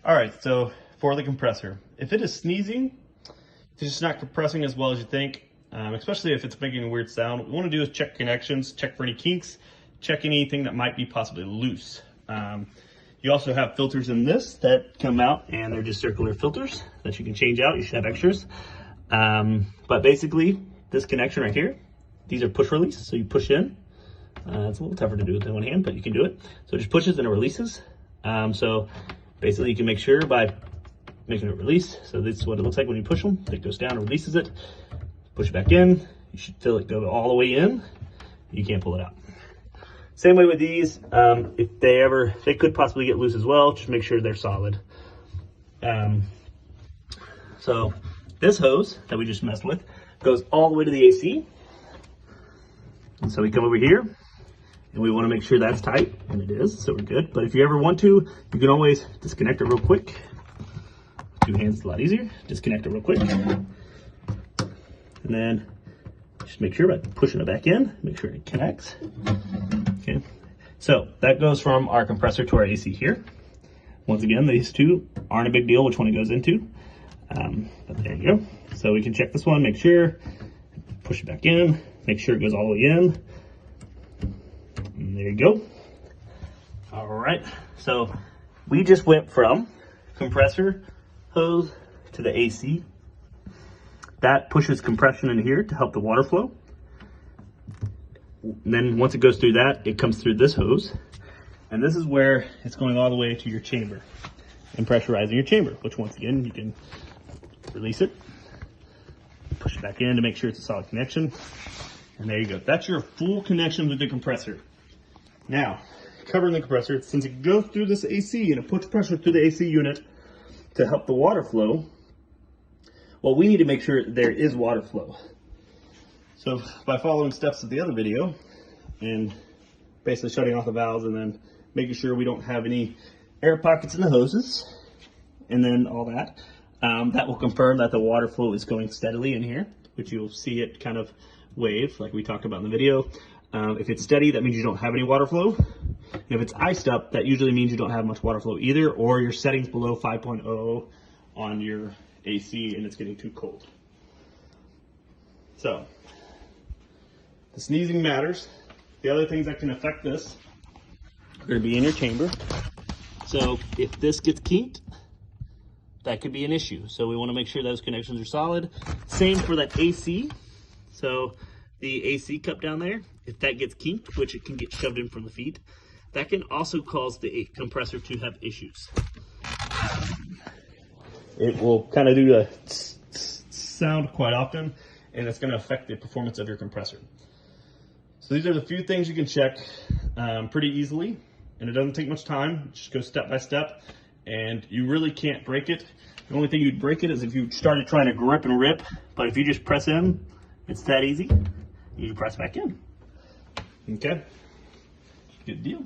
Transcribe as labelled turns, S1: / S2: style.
S1: All right, so for the compressor, if it is sneezing, if it's just not compressing as well as you think, especially if it's making a weird sound, what we want to do is check connections, check for any kinks, check anything that might be possibly loose. You also have filters in this that come out, and they're just circular filters that you can change out. You should have extras. But basically, this connection right here, these are push release, so you push in. It's a little tougher to do with one hand, but you can do it. So it just pushes and it releases. So basically, you can make sure by making it release. So this is what it looks like when you push them. It goes down, releases it, push it back in. You should feel it go all the way in. You can't pull it out. Same way with these. If they could possibly get loose as well. Just make sure they're solid. So this hose that we just messed with goes all the way to the AC. And so we come over here and we want to make sure that's tight, and it is, so we're good. But if you ever want to, you can always disconnect it real quick. Two hands is a lot easier. Disconnect it real quick. And then just make sure by pushing it back in, make sure it connects. Okay. So that goes from our compressor to our AC here. Once again, these two aren't a big deal which one it goes into. But there you go. So we can check this one, make sure, push it back in, make sure it goes all the way in. And there you go. All right. So we just went from compressor hose to the AC. That pushes compression in here to help the water flow. And then once it goes through that, it comes through this hose. And this is where it's going all the way to your chamber and pressurizing your chamber, which once again, you can release it, push it back in to make sure it's a solid connection. And there you go. That's your full connection with the compressor. Now, covering the compressor, since it goes through this AC and it puts pressure through the AC unit to help the water flow, well, we need to make sure there is water flow. So by following steps of the other video and basically shutting off the valves and then making sure we don't have any air pockets in the hoses and then all that, that will confirm that the water flow is going steadily in here, which you'll see it kind of wave like we talked about in the video. If it's steady, that means you don't have any water flow. And if it's iced up, that usually means you don't have much water flow either, or your setting's below 5.0 on your AC and it's getting too cold. So the sneezing matters. The other things that can affect this are going to be in your chamber. So if this gets kinked, that could be an issue. So we want to make sure those connections are solid. Same for that AC. So the AC cup down there, if that gets kinked, which it can get shoved in from the feet, that can also cause the compressor to have issues. It will kind of do a sound quite often, and it's going to affect the performance of your compressor. So these are the few things you can check pretty easily, and it doesn't take much time. Just go step by step, and you really can't break it. The only thing you'd break it is if you started trying to grip and rip, but if you just press in, it's that easy. You press back in. Okay, good deal.